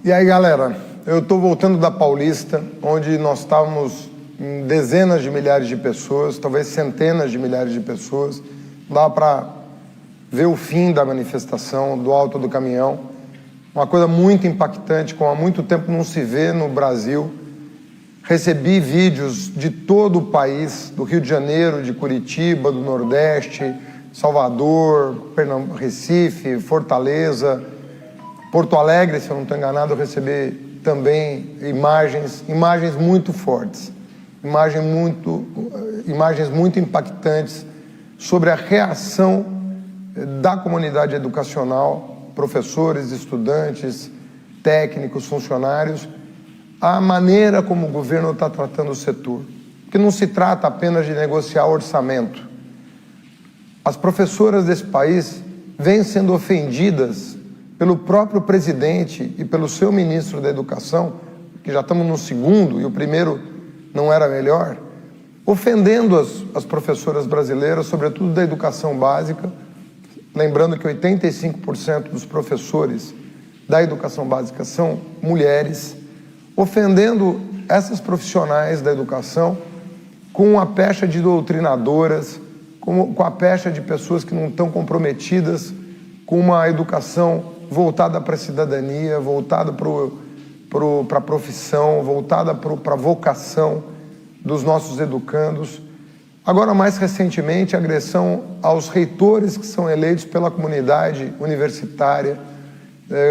E aí, galera, eu estou voltando da Paulista, onde nós estávamos em dezenas de milhares de pessoas, talvez centenas de milhares de pessoas. Dá para ver o fim da manifestação do Alto do Caminhão. Uma coisa muito impactante, como há muito tempo não se vê no Brasil. Recebi vídeos de todo o país, do Rio de Janeiro, de Curitiba, do Nordeste, Salvador, Recife, Fortaleza, Porto Alegre, se eu não estou enganado, eu recebi também imagens muito fortes, imagens muito impactantes sobre a reação da comunidade educacional, professores, estudantes, técnicos, funcionários, a maneira como o governo está tratando o setor. Porque não se trata apenas de negociar orçamento. As professoras desse país vêm sendo ofendidas pelo próprio presidente e pelo seu ministro da Educação, que já estamos no segundo e o primeiro não era melhor, ofendendo as professoras brasileiras, sobretudo da educação básica, lembrando que 85% dos professores da educação básica são mulheres, ofendendo essas profissionais da educação com a pecha de doutrinadoras, com a pecha de pessoas que não estão comprometidas com uma educação voltada para a cidadania, voltada para a profissão, voltada para a vocação dos nossos educandos. Agora, mais recentemente, a agressão aos reitores que são eleitos pela comunidade universitária.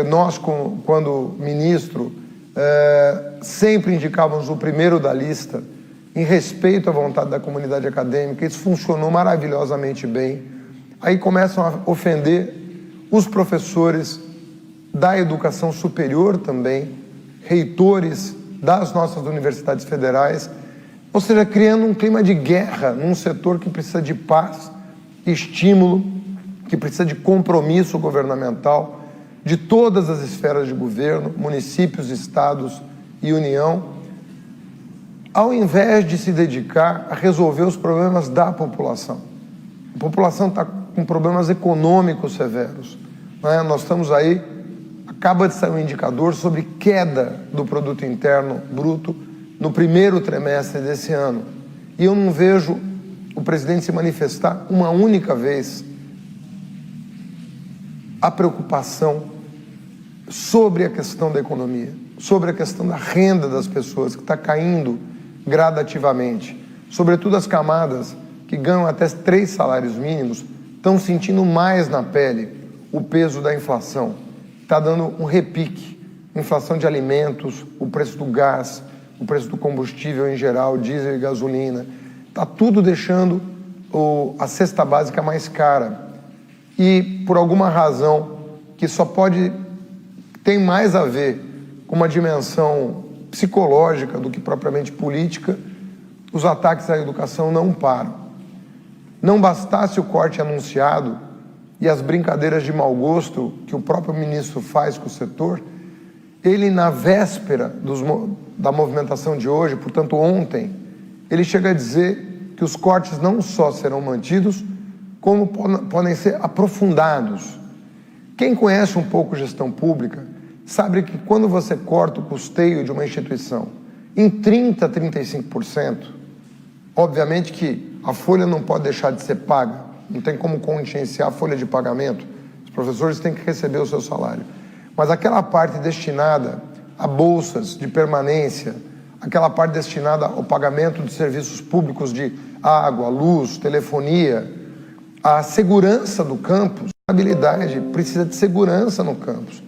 Nós, quando ministro, sempre indicávamos o primeiro da lista, em respeito à vontade da comunidade acadêmica. Isso funcionou maravilhosamente bem. Aí começam a ofender os professores da educação superior também, reitores das nossas universidades federais, ou seja, criando um clima de guerra num setor que precisa de paz, estímulo, que precisa de compromisso governamental de todas as esferas de governo, municípios, estados e União, ao invés de se dedicar a resolver os problemas da população. A população está com problemas econômicos severos, né? Nós estamos aí, acaba de sair um indicador sobre queda do produto interno bruto no primeiro trimestre desse ano. E eu não vejo o presidente se manifestar uma única vez a preocupação sobre a questão da economia, sobre a questão da renda das pessoas, que está caindo gradativamente. Sobretudo as camadas que ganham até 3 salários mínimos estão sentindo mais na pele o peso da inflação. Está dando um repique, inflação de alimentos, o preço do gás, o preço do combustível em geral, diesel e gasolina. Está tudo deixando a cesta básica mais cara. E por alguma razão que só tem mais a ver com uma dimensão psicológica do que propriamente política, os ataques à educação não param. Não bastasse o corte anunciado e as brincadeiras de mau gosto que o próprio ministro faz com o setor, ele, na véspera da movimentação de hoje, portanto ontem, ele chega a dizer que os cortes não só serão mantidos, como podem ser aprofundados. Quem conhece um pouco gestão pública sabe que quando você corta o custeio de uma instituição em 30% a 35%, obviamente que a folha não pode deixar de ser paga, não tem como contingenciar a folha de pagamento, os professores têm que receber o seu salário. Mas aquela parte destinada a bolsas de permanência, aquela parte destinada ao pagamento de serviços públicos de água, luz, telefonia, a segurança do campus, a habilidade precisa de segurança no campus.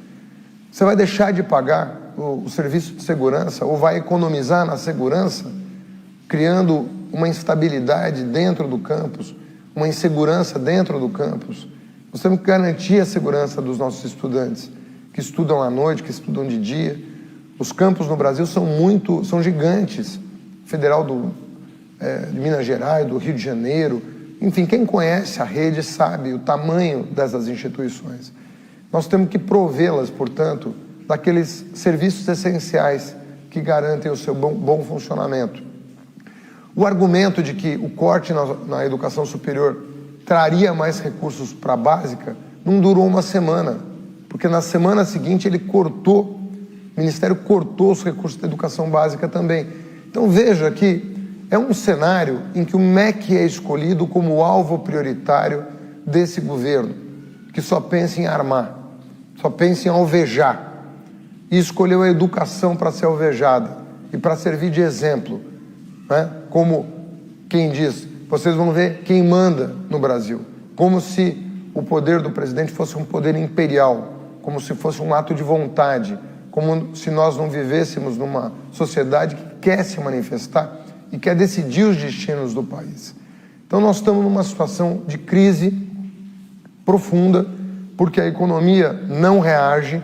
Você vai deixar de pagar o serviço de segurança ou vai economizar na segurança, criando uma instabilidade dentro do campus, uma insegurança dentro do campus. Nós temos que garantir a segurança dos nossos estudantes, que estudam à noite, que estudam de dia. Os campos no Brasil são gigantes. Federal de Minas Gerais, do Rio de Janeiro, enfim, quem conhece a rede sabe o tamanho dessas instituições. Nós temos que provê-las, portanto, daqueles serviços essenciais que garantem o seu bom funcionamento. O argumento de que o corte na educação superior traria mais recursos para a básica não durou uma semana, porque na semana seguinte ele cortou O Ministério cortou os recursos da educação básica também. Então veja que é um cenário em que o MEC é escolhido como alvo prioritário desse governo, que só pensa em armar, só pensa em alvejar, e escolheu a educação para ser alvejada e para servir de exemplo, né? Como quem diz, vocês vão ver quem manda no Brasil, como se o poder do presidente fosse um poder imperial, como se fosse um ato de vontade, como se nós não vivêssemos numa sociedade que quer se manifestar e quer decidir os destinos do país. Então nós estamos numa situação de crise profunda, porque a economia não reage,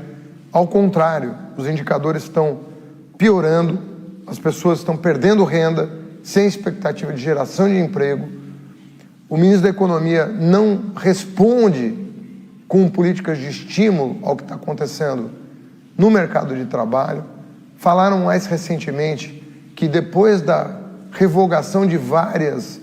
ao contrário, os indicadores estão piorando, as pessoas estão perdendo renda, sem expectativa de geração de emprego. O ministro da Economia não responde com políticas de estímulo ao que está acontecendo no mercado de trabalho. Falaram mais recentemente que depois da revogação de várias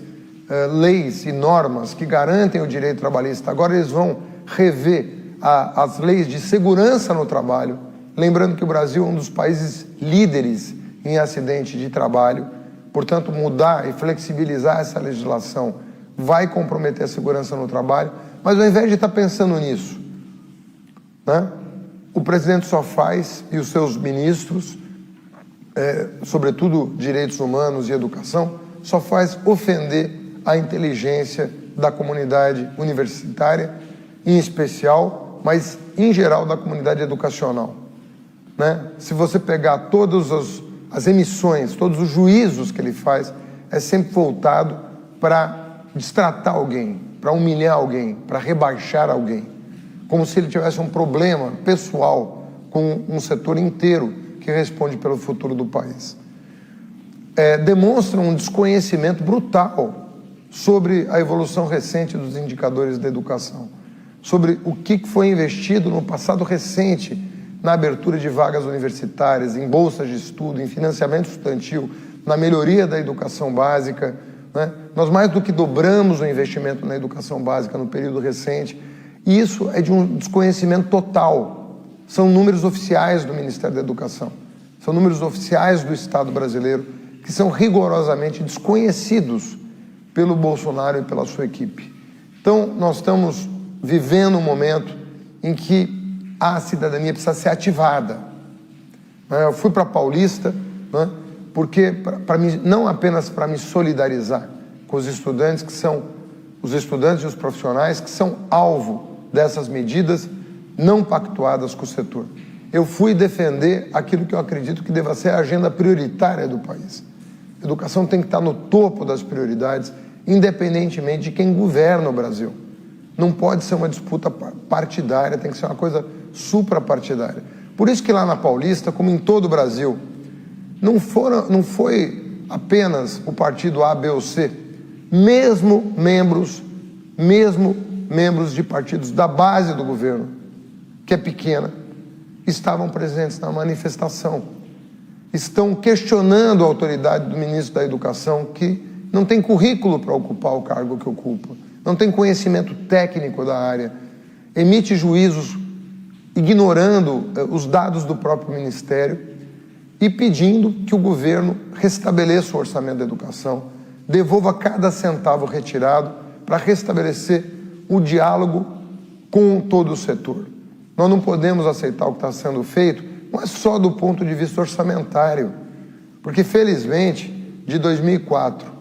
leis e normas que garantem o direito trabalhista, agora eles vão rever as leis de segurança no trabalho, lembrando que o Brasil é um dos países líderes em acidente de trabalho, portanto mudar e flexibilizar essa legislação vai comprometer a segurança no trabalho, mas ao invés de estar pensando nisso, né, o presidente só faz, e os seus ministros, sobretudo direitos humanos e educação, só faz ofender a inteligência da comunidade universitária, em especial, mas em geral da comunidade educacional, né? Se você pegar todas as emissões, todos os juízos que ele faz, é sempre voltado para destratar alguém, para humilhar alguém, para rebaixar alguém, como se ele tivesse um problema pessoal com um setor inteiro que responde pelo futuro do país. Demonstra um desconhecimento brutal sobre a evolução recente dos indicadores da educação, sobre o que foi investido no passado recente na abertura de vagas universitárias, em bolsas de estudo, em financiamento estudantil, na melhoria da educação básica, né? Nós mais do que dobramos o investimento na educação básica no período recente, e isso é de um desconhecimento total. São números oficiais do Ministério da Educação, são números oficiais do Estado brasileiro, que são rigorosamente desconhecidos pelo Bolsonaro e pela sua equipe. Então, nós estamos vivendo um momento em que a cidadania precisa ser ativada. Eu fui para Paulista, né, porque não apenas para me solidarizar com os estudantes que são os estudantes e os profissionais que são alvo dessas medidas não pactuadas com o setor. Eu fui defender aquilo que eu acredito que deva ser a agenda prioritária do país. A educação tem que estar no topo das prioridades, independentemente de quem governa o Brasil. Não pode ser uma disputa partidária, tem que ser uma coisa suprapartidária. Por isso que lá na Paulista, como em todo o Brasil, não foi apenas o partido A, B ou C, mesmo membros de partidos da base do governo, que é pequena, estavam presentes na manifestação. Estão questionando a autoridade do ministro da Educação, que não tem currículo para ocupar o cargo que ocupa, não tem conhecimento técnico da área, emite juízos ignorando os dados do próprio Ministério e pedindo que o governo restabeleça o orçamento da educação, devolva cada centavo retirado para restabelecer o diálogo com todo o setor. Nós não podemos aceitar o que está sendo feito, não é só do ponto de vista orçamentário, porque felizmente de 2004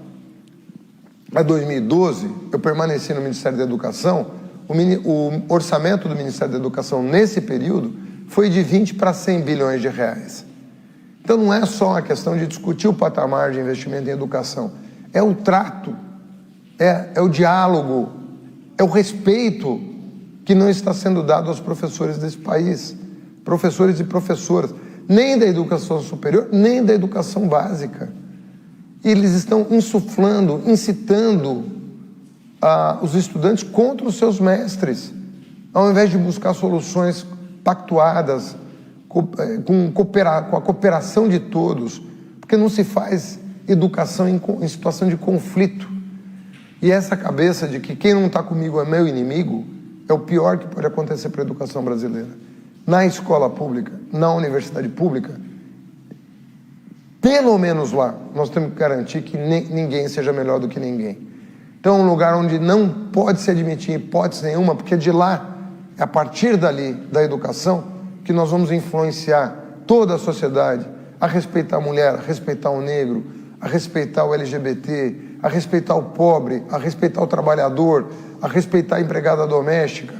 a 2012 eu permaneci no Ministério da Educação. O orçamento do Ministério da Educação nesse período foi de 20 para 100 bilhões de reais. Então não é só uma questão de discutir o patamar de investimento em educação, é o trato, é o diálogo, é o respeito que não está sendo dado aos professores desse país, professores e professoras, nem da educação superior, nem da educação básica. Eles estão insuflando, incitando os estudantes contra os seus mestres, ao invés de buscar soluções pactuadas, com a cooperação de todos, porque não se faz educação em situação de conflito. E essa cabeça de que quem não está comigo é meu inimigo, é o pior que pode acontecer para a educação brasileira. na escola pública, na universidade pública, pelo menos lá, nós temos que garantir que ninguém seja melhor do que ninguém. Então, é um lugar onde não pode se admitir hipótese nenhuma, porque de lá, é a partir dali, da educação, que nós vamos influenciar toda a sociedade a respeitar a mulher, a respeitar o negro, a respeitar o LGBT, a respeitar o pobre, a respeitar o trabalhador, a respeitar a empregada doméstica.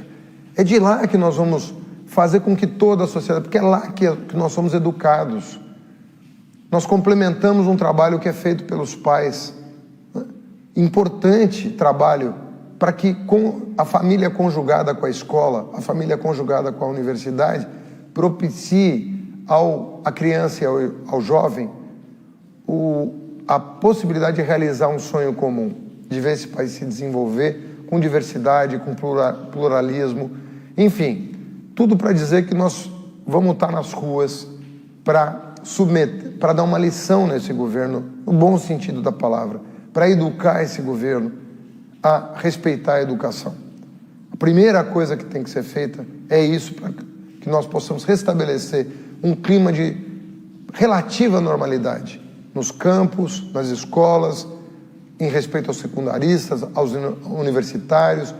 É de lá que nós vamos fazer com que toda a sociedade, porque é lá que nós somos educados. Nós complementamos um trabalho que é feito pelos pais, né? Importante trabalho para que com a família conjugada com a escola, a família conjugada com a universidade, propicie à criança e ao jovem a possibilidade de realizar um sonho comum, de ver esse país se desenvolver com diversidade, com pluralismo, enfim, tudo para dizer que nós vamos estar nas ruas para dar uma lição nesse governo, no bom sentido da palavra, para educar esse governo a respeitar a educação. A primeira coisa que tem que ser feita é isso, para que nós possamos restabelecer um clima de relativa normalidade nos campos, nas escolas, em respeito aos secundaristas, aos universitários,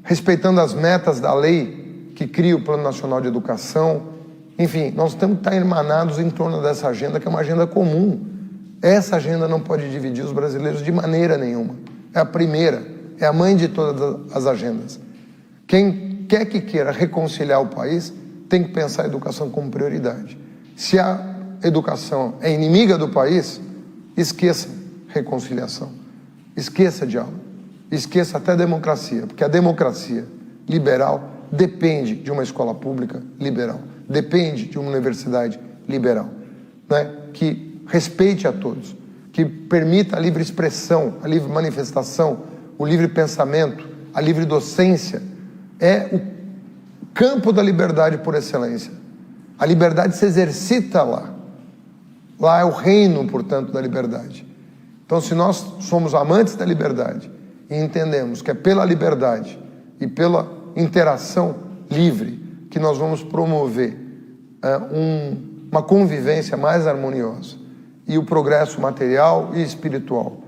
respeitando as metas da lei que cria o Plano Nacional de Educação. Enfim, nós temos que estar irmanados em torno dessa agenda, que é uma agenda comum. Essa agenda não pode dividir os brasileiros de maneira nenhuma. É a primeira, é a mãe de todas as agendas. Quem quer que queira reconciliar o país tem que pensar a educação como prioridade. Se a educação é inimiga do país, esqueça reconciliação, esqueça diálogo, esqueça até democracia, porque a democracia liberal depende de uma escola pública liberal, depende de uma universidade liberal, né? Que respeite a todos, que permita a livre expressão, a livre manifestação, o livre pensamento, a livre docência. É o campo da liberdade por excelência. A liberdade se exercita lá. Lá é o reino, portanto, da liberdade. Então, se nós somos amantes da liberdade e entendemos que é pela liberdade e pela interação livre que nós vamos promover uma convivência mais harmoniosa e o progresso material e espiritual.